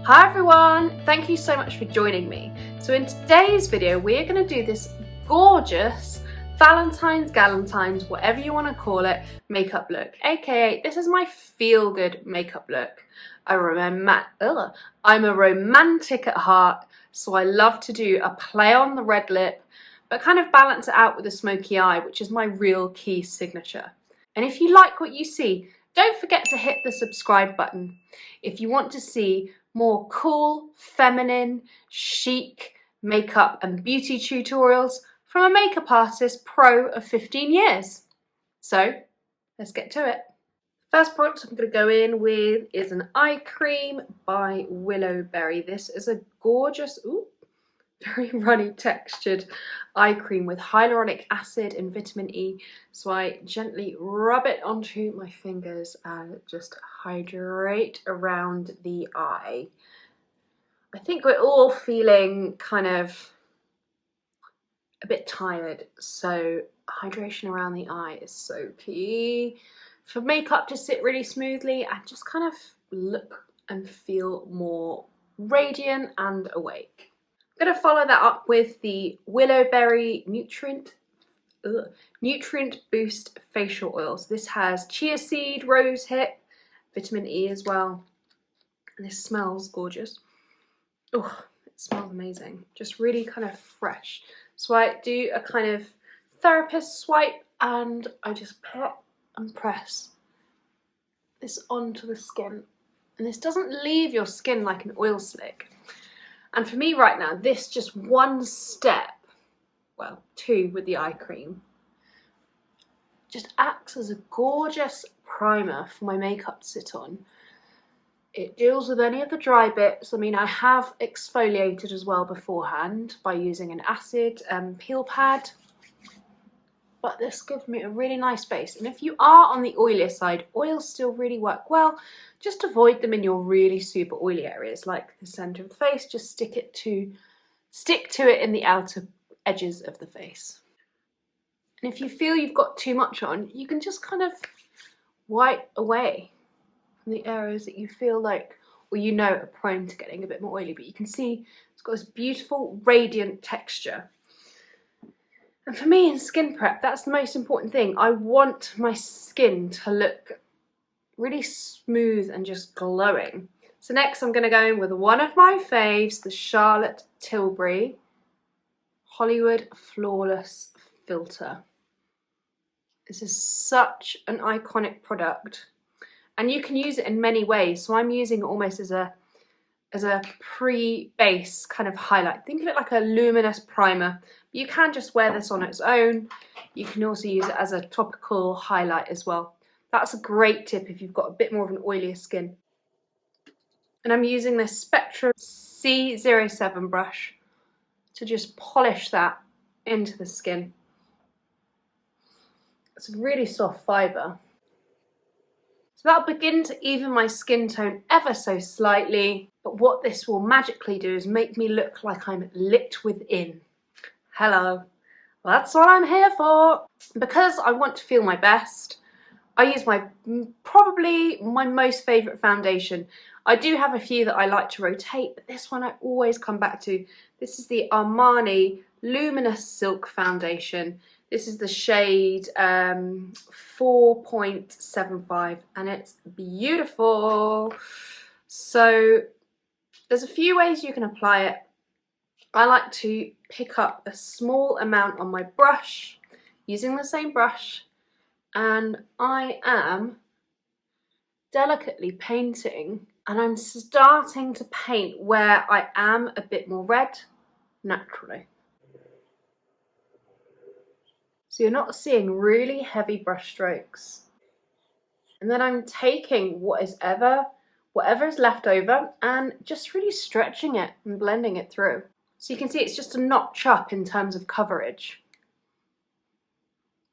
Hi everyone, thank you so much for joining me. So in today's video we're going to do this gorgeous Valentines, Galentines, whatever you want to call it, makeup look. AKA this is my feel good makeup look. I'm a romantic at heart, so I love to do a play on the red lip but kind of balance it out with a smoky eye, which is my real key signature. And if you like what you see, don't forget to hit the subscribe button if you want to see more cool, feminine, chic makeup and beauty tutorials from a makeup artist pro of 15 years. So let's get to it. First product I'm going to go in with is an eye cream by Willowberry. This is a gorgeous, very runny textured eye cream with hyaluronic acid and vitamin E. So I gently rub it onto my fingers and just hydrate around the eye. I think we're all feeling kind of a bit tired, so hydration around the eye is so key for makeup to sit really smoothly and just kind of look and feel more radiant and awake. I'm going to follow that up with the Willowberry Nutrient Boost Facial Oils. This has chia seed, rose hip, vitamin E as well. And this smells gorgeous. Oh, it smells amazing. Just really kind of fresh. So I do a kind of therapist swipe and I just pat and press this onto the skin. And this doesn't leave your skin like an oil slick. And for me right now, this just one step, well, two with the eye cream, just acts as a gorgeous primer for my makeup to sit on. It deals with any of the dry bits. I mean, I have exfoliated as well beforehand by using an acid peel pad, but this gives me a really nice base. And if you are on the oilier side, oils still really work well. Just avoid them in your really super oily areas, like the center of the face. Just stick to it in the outer edges of the face. And if you feel you've got too much on, you can just kind of wipe away from the areas that you feel like, or you know, are prone to getting a bit more oily. But you can see it's got this beautiful, radiant texture. And for me in skin prep, that's the most important thing. I want my skin to look really smooth and just glowing. So next I'm going to go in with one of my faves, the Charlotte Tilbury Hollywood Flawless Filter. This is such an iconic product and you can use it in many ways. So I'm using it almost as a pre-base kind of highlight. Think of it like a luminous primer. You can just wear this on its own. You can also use it as a topical highlight as well. That's a great tip if you've got a bit more of an oilier skin. And I'm using this Spectrum C07 brush to just polish that into the skin. It's a really soft fibre. So that'll begin to even my skin tone ever so slightly. But what this will magically do is make me look like I'm lit within. Hello. Well, that's what I'm here for. Because I want to feel my best, I use probably my most favourite foundation. I do have a few that I like to rotate, but this one I always come back to. This is the Armani Luminous Silk Foundation. This is the shade 4.75 and it's beautiful. So there's a few ways you can apply it. I like to pick up a small amount on my brush, using the same brush, and I am delicately painting and I'm starting to paint where I am a bit more red naturally. So you're not seeing really heavy brush strokes. And then I'm taking whatever is left over and just really stretching it and blending it through. So you can see it's just a notch up in terms of coverage.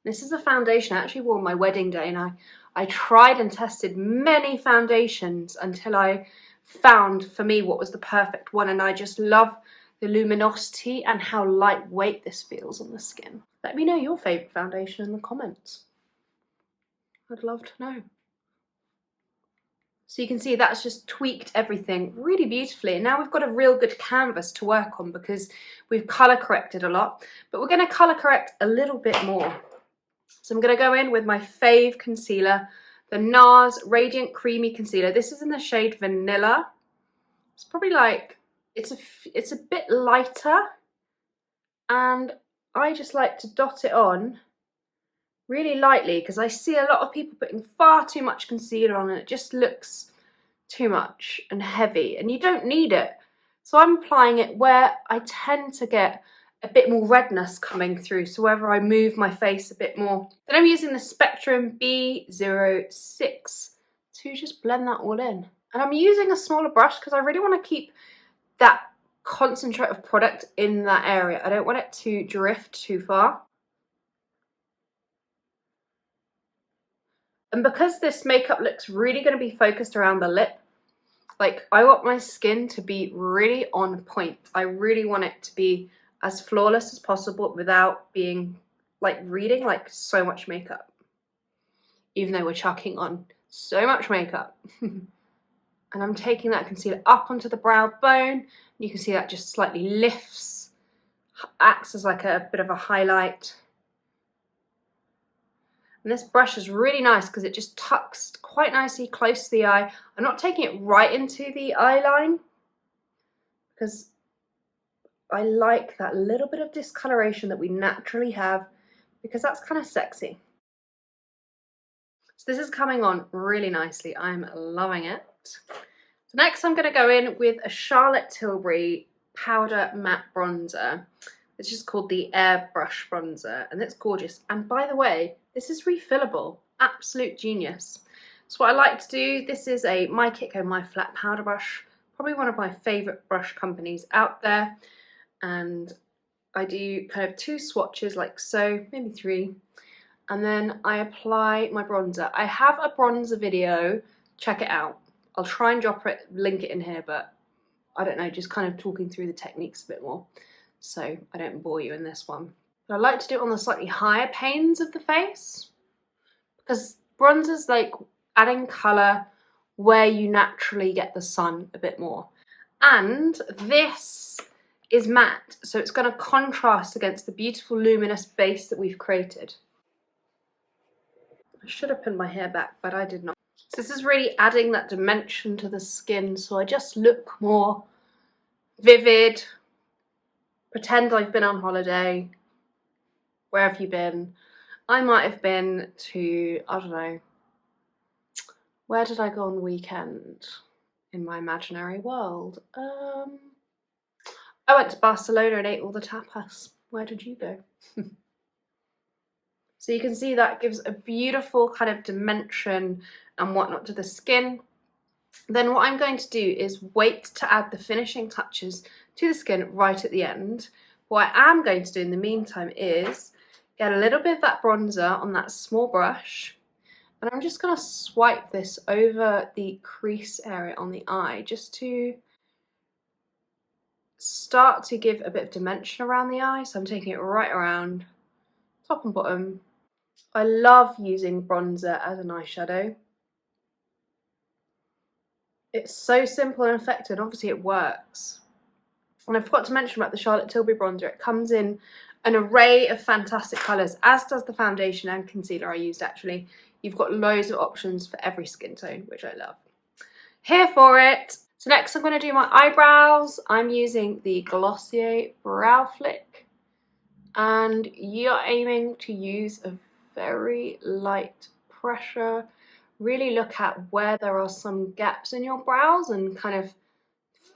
This is a foundation I actually wore on my wedding day, and I tried and tested many foundations until I found for me what was the perfect one, and I just love the luminosity and how lightweight this feels on the skin. Let me know your favourite foundation in the comments. I'd love to know. So you can see that's just tweaked everything really beautifully. And now we've got a real good canvas to work on because we've colour corrected a lot, but we're going to colour correct a little bit more. So I'm going to go in with my fave concealer, the Nars Radiant Creamy Concealer. This is in the shade Vanilla. It's probably like, it's a bit lighter, and I just like to dot it on really lightly because I see a lot of people putting far too much concealer on and it just looks too much and heavy, and you don't need it. So I'm applying it where I tend to get a bit more redness coming through, so wherever I move my face a bit more. Then I'm using the Spectrum B06 to just blend that all in. And I'm using a smaller brush because I really want to keep that concentrate of product in that area. I don't want it to drift too far. And because this makeup looks really going to be focused around the lip, like I want my skin to be really on point. I really want it to be as flawless as possible without being like reading like so much makeup. Even though we're chucking on so much makeup. And I'm taking that concealer up onto the brow bone. You can see that just slightly lifts, acts as like a bit of a highlight. And this brush is really nice because it just tucks quite nicely close to the eye. I'm not taking it right into the eye line because I like that little bit of discoloration that we naturally have because that's kind of sexy. So this is coming on really nicely. I'm loving it. So next I'm going to go in with a Charlotte Tilbury Powder Matte Bronzer. It's just called the Airbrush Bronzer, and it's gorgeous. And by the way, this is refillable. Absolute genius. So what I like to do, this is a MyKitCo My Flat Powder Brush, probably one of my favourite brush companies out there. And I do kind of 2 swatches like so, maybe 3. And then I apply my bronzer. I have a bronzer video, check it out. I'll try and drop it, link it in here, but I don't know, just kind of talking through the techniques a bit more, so I don't bore you in this one. But I like to do it on the slightly higher panes of the face because bronzer's like adding colour where you naturally get the sun a bit more. And this is matte, so it's going to contrast against the beautiful luminous base that we've created. I should have pinned my hair back, but I did not. So this is really adding that dimension to the skin, so I just look more vivid. Pretend I've been on holiday. Where have you been? I might have been to, I don't know, where did I go on the weekend in my imaginary world? I went to Barcelona and ate all the tapas. Where did you go? So you can see that gives a beautiful kind of dimension and whatnot to the skin. Then what I'm going to do is wait to add the finishing touches to the skin right at the end. What I am going to do in the meantime is get a little bit of that bronzer on that small brush, and I'm just going to swipe this over the crease area on the eye just to start to give a bit of dimension around the eye. So I'm taking it right around, top and bottom. I love using bronzer as an eyeshadow. It's so simple and effective, and obviously it works. And I forgot to mention about the Charlotte Tilbury bronzer. It comes in an array of fantastic colours, as does the foundation and concealer I used actually. You've got loads of options for every skin tone, which I love. Here for it. So next I'm going to do my eyebrows. I'm using the Glossier Brow Flick. And you're aiming to use a very light pressure. Really look at where there are some gaps in your brows and kind of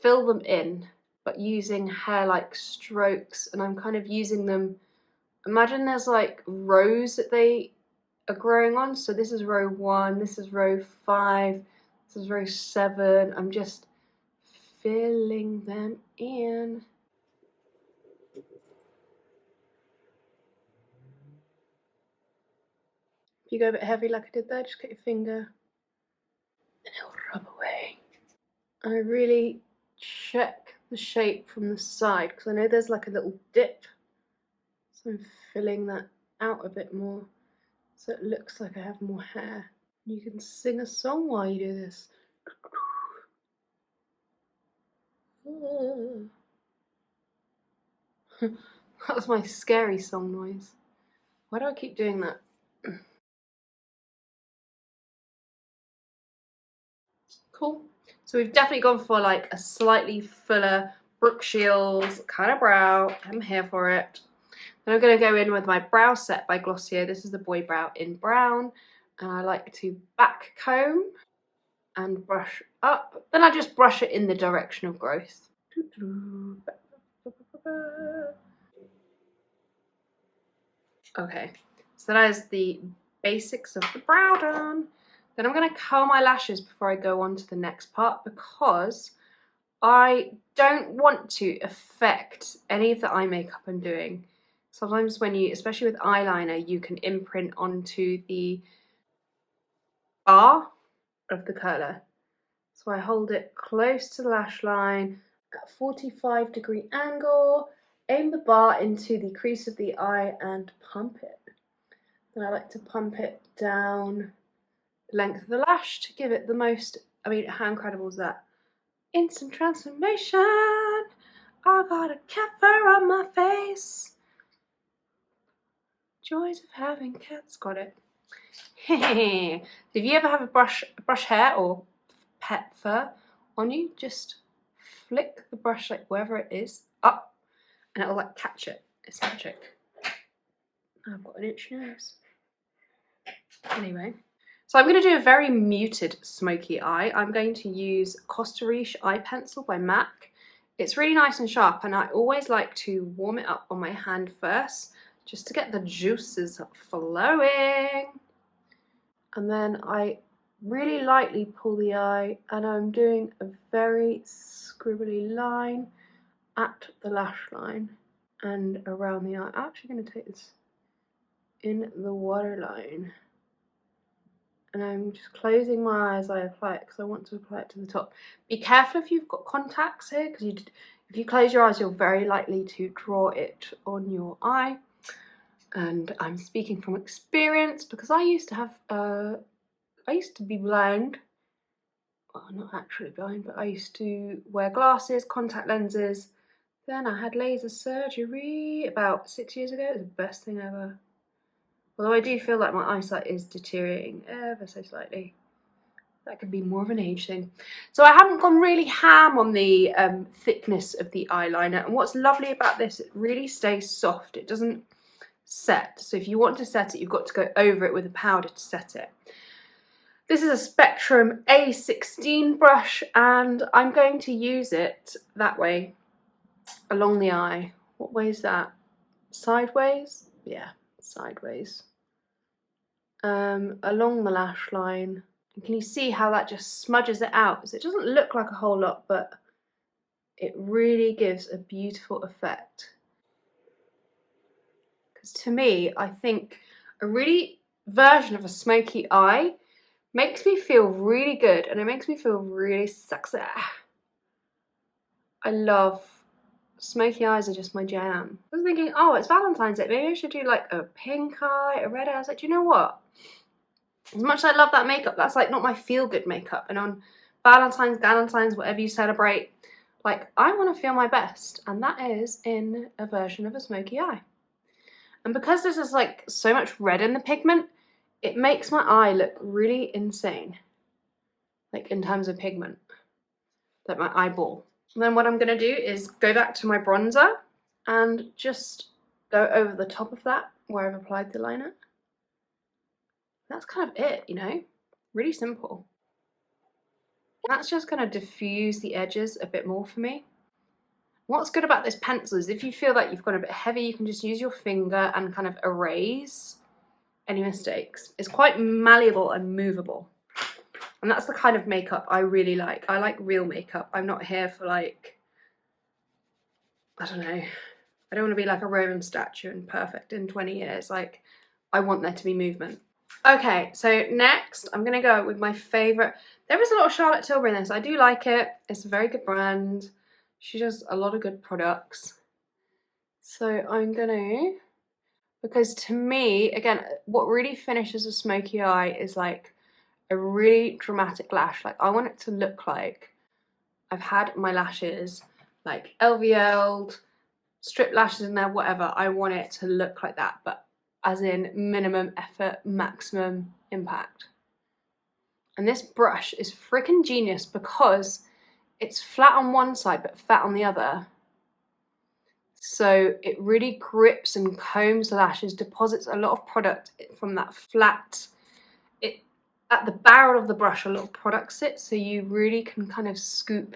fill them in, but using hair-like strokes. And I'm kind of using them, imagine there's like rows that they are growing on. So this is row 1, this is row 5, this is row 7. I'm just filling them in. If you go a bit heavy like I did there, just get your finger and it'll rub away. And I really check the shape from the side because I know there's like a little dip. So I'm filling that out a bit more so it looks like I have more hair. You can sing a song while you do this. That was my scary song noise. Why do I keep doing that? Cool. So we've definitely gone for like a slightly fuller Brooke Shields kind of brow. I'm here for it. Then I'm going to go in with my brow set by Glossier. This is the Boy Brow in brown. And I like to back comb and brush up. Then I just brush it in the direction of growth. Okay, so that is the basics of the brow done. Then I'm going to curl my lashes before I go on to the next part, because I don't want to affect any of the eye makeup I'm doing. Sometimes when you, especially with eyeliner, you can imprint onto the bar of the curler. So I hold it close to the lash line at a 45-degree angle, aim the bar into the crease of the eye and pump it. Then I like to pump it down the length of the lash to give it the most, I mean, how incredible is that? Instant transformation. I got a cat fur on my face. Joys of having cats. Got it. If you ever have a brush hair or pet fur on you, just flick the brush like wherever it is up and it'll like catch it. It's magic. I've got an itchy nose. Anyway, so I'm going to do a very muted smoky eye. I'm going to use Costa Riche eye pencil by MAC. It's really nice and sharp, and I always like to warm it up on my hand first just to get the juices flowing. And then I really lightly pull the eye, and I'm doing a very scribbly line at the lash line and around the eye. I'm actually going to take this in the waterline, and I'm just closing my eye as I apply it because I want to apply it to the top. Be careful if you've got contacts here, because if you close your eyes, you're very likely to draw it on your eye. And I'm speaking from experience because I used to have, I used to be blind. Well, not actually blind, but I used to wear glasses, contact lenses. Then I had laser surgery about 6 years ago. It was the best thing ever. Although I do feel like my eyesight is deteriorating ever so slightly. That could be more of an age thing. So I haven't gone really ham on the thickness of the eyeliner. And what's lovely about this, it really stays soft. It doesn't set. So if you want to set it, you've got to go over it with a powder to set it. This is a Spectrum A16 brush, and I'm going to use it that way along the eye. What way is that? Sideways? Yeah, sideways. Along the lash line. And can you see how that just smudges it out? So it doesn't look like a whole lot, but it really gives a beautiful effect. Because to me, I think a really version of a smoky eye makes me feel really good, and it makes me feel really sexy. I love smoky eyes, are just my jam. I was thinking, oh, it's Valentine's Day, maybe I should do like a pink eye, a red eye. I was like, do you know what? As much as I love that makeup, that's like not my feel-good makeup. And on Valentine's, Galentines, whatever you celebrate, like I want to feel my best, and that is in a version of a smoky eye. And because this is like so much red in the pigment, it makes my eye look really insane, like in terms of pigment, like my eyeball. And then what I'm going to do is go back to my bronzer and just go over the top of that where I've applied the liner. That's kind of it, you know, really simple. That's just going to diffuse the edges a bit more for me. What's good about this pencil is if you feel like you've gone a bit heavy, you can just use your finger and kind of erase any mistakes. It's quite malleable and movable. And that's the kind of makeup I really like. I like real makeup. I'm not here for like, I don't know. I don't want to be like a Roman statue and perfect in 20 years. Like, I want there to be movement. Okay, so next I'm going to go with my favourite. There is a lot of Charlotte Tilbury in this. I do like it. It's a very good brand. She does a lot of good products. So I'm going to, because to me, again, what really finishes a smoky eye is like a really dramatic lash. Like I want it to look like I've had my lashes like LVL'd, strip lashes in there, whatever. I want it to look like that, but as in minimum effort, maximum impact. And this brush is freaking genius because it's flat on one side but fat on the other. So it really grips and combs the lashes, deposits a lot of product from that flat. At the barrel of the brush, a lot of product sits, so you really can kind of scoop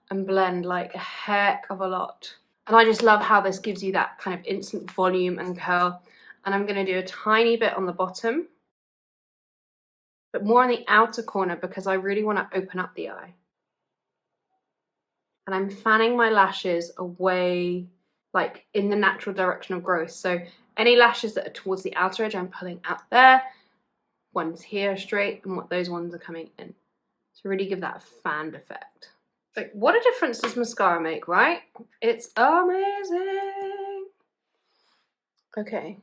and blend like a heck of a lot. And I just love how this gives you that kind of instant volume and curl. And I'm going to do a tiny bit on the bottom, but more on the outer corner because I really want to open up the eye. And I'm fanning my lashes away, like in the natural direction of growth. So any lashes that are towards the outer edge, I'm pulling out there. One's here straight, and what those ones are coming in. To really give that fanned effect. Like, what a difference does mascara make, right? It's amazing. Okay.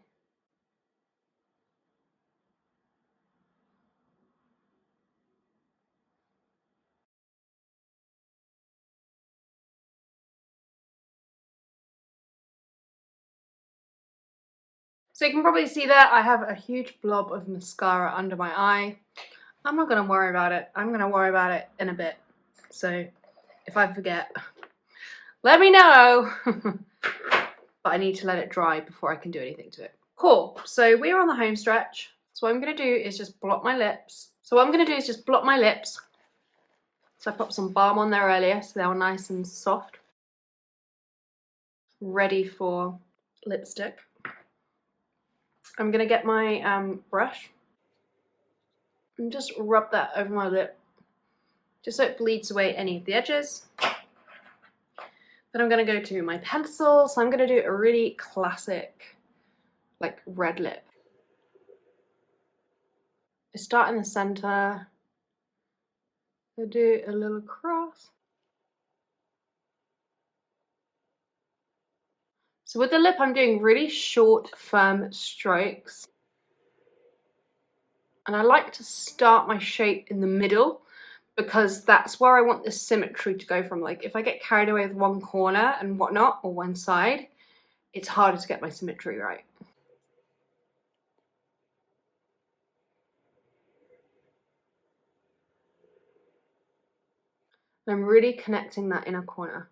So you can probably see that I have a huge blob of mascara under my eye. I'm not going to worry about it. I'm going to worry about it in a bit. So if I forget, let me know. But I need to let it dry before I can do anything to it. Cool. So we're on the home stretch. So what I'm going to do is just blot my lips. So I popped some balm on there earlier, so they were nice and soft. Ready for lipstick. I'm going to get my brush and just rub that over my lip, just so it bleeds away any of the edges. Then I'm going to go to my pencil, so I'm going to do a really classic, like, red lip. I start in the center, I do a little cross. So with the lip, I'm doing really short, firm strokes. And I like to start my shape in the middle because that's where I want the symmetry to go from. Like, if I get carried away with one corner and whatnot, or one side, it's harder to get my symmetry right. And I'm really connecting that inner corner.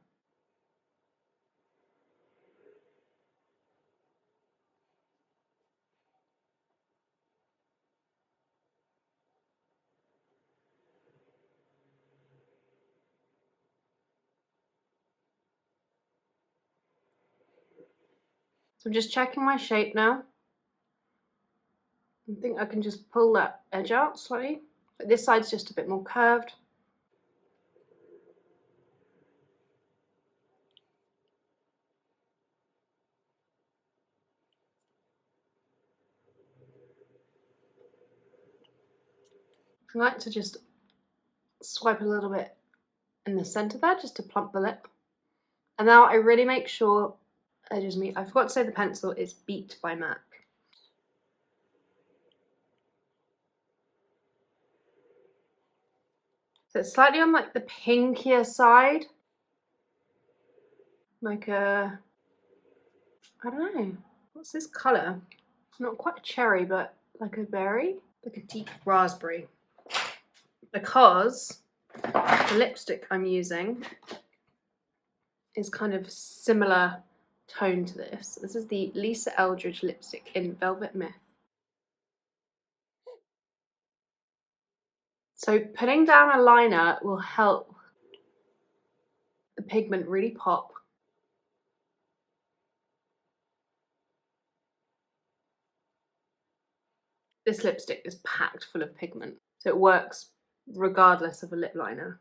So I'm just checking my shape now. I think I can just pull that edge out slightly. But this side's just a bit more curved. I like to just swipe a little bit in the center there just to plump the lip. And now I really make sure edges meet. I forgot to say the pencil is Beet by MAC. So it's slightly on like the pinkier side. Like a, I don't know, what's this colour? Not quite a cherry, but like a berry, like a deep raspberry. Because the lipstick I'm using is kind of similar tone to this. This is the Lisa Eldridge lipstick in Velvet Myth. So putting down a liner will help the pigment really pop. This lipstick is packed full of pigment, so it works regardless of a lip liner.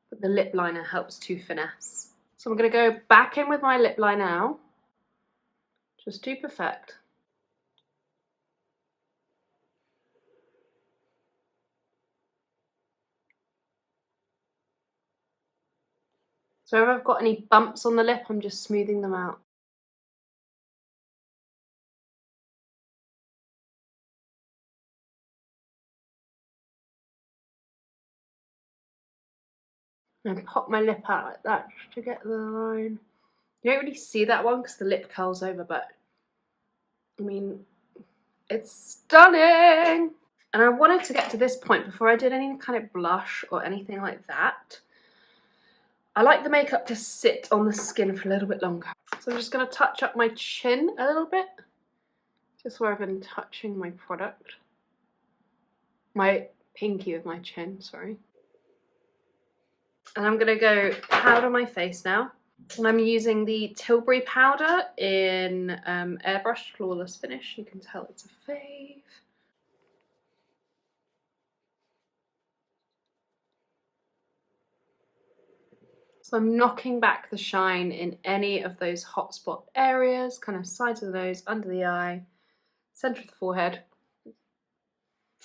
But the lip liner helps to finesse. So I'm going to go back in with my lip liner now, just to perfect. So if I've got any bumps on the lip, I'm just smoothing them out. And I pop my lip out like that just to get the line. You don't really see that one because the lip curls over, but I mean, it's stunning! And I wanted to get to this point before I did any kind of blush or anything like that. I like the makeup to sit on the skin for a little bit longer. So I'm just going to touch up my chin a little bit. Just where I've been touching my product. My pinky with my chin, sorry. And I'm going to go powder my face now. And I'm using the Tilbury powder in Airbrush Flawless Finish. You can tell it's a fave. So I'm knocking back the shine in any of those hotspot areas, kind of sides of the nose, under the eye, centre of the forehead.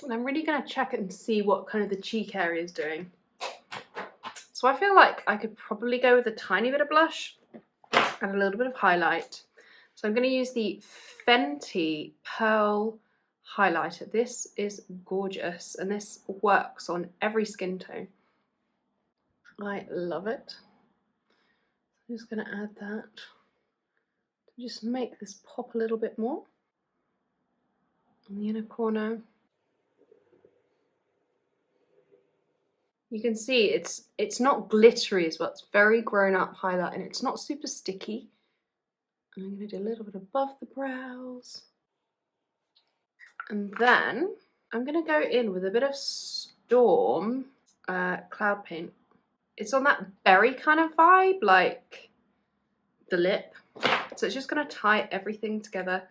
And I'm really going to check it and see what kind of the cheek area is doing. So I feel like I could probably go with a tiny bit of blush and a little bit of highlight. So I'm going to use the Fenty PURRRL highlighter. This is gorgeous and this works on every skin tone. I love it. I'm just going to add that to just make this pop a little bit more on the inner corner. You can see it's not glittery as well. It's very grown up highlight and it's not super sticky. And I'm going to do a little bit above the brows. And then I'm going to go in with a bit of Storm Cloud Paint. It's on that berry kind of vibe, like the lip. So it's just going to tie everything together.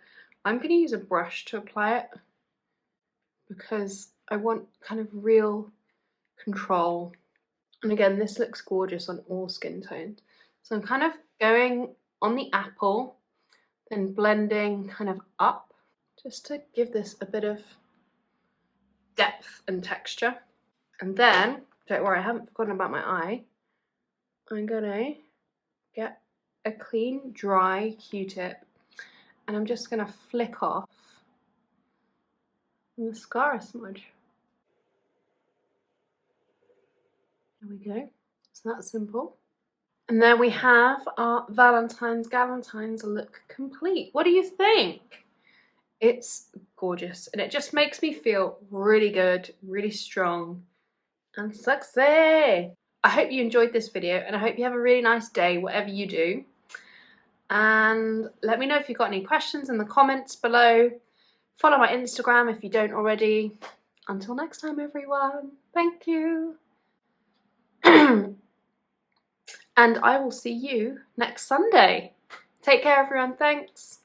I'm going to use a brush to apply it because I want kind of real control. And again, this looks gorgeous on all skin tones. So I'm kind of going on the apple, then blending kind of up, just to give this a bit of depth and texture. And then, don't worry, I haven't forgotten about my eye. I'm gonna get a clean, dry Q-tip, and I'm just gonna flick off the mascara smudge. There we go. It's that simple. And then we have our Valentine's Galentines look complete. What do you think? It's gorgeous and it just makes me feel really good, really strong and sexy. I hope you enjoyed this video and I hope you have a really nice day, whatever you do. And let me know if you've got any questions in the comments below. Follow my Instagram if you don't already. Until next time, everyone. Thank you. And I will see you next Sunday. Take care, everyone. Thanks.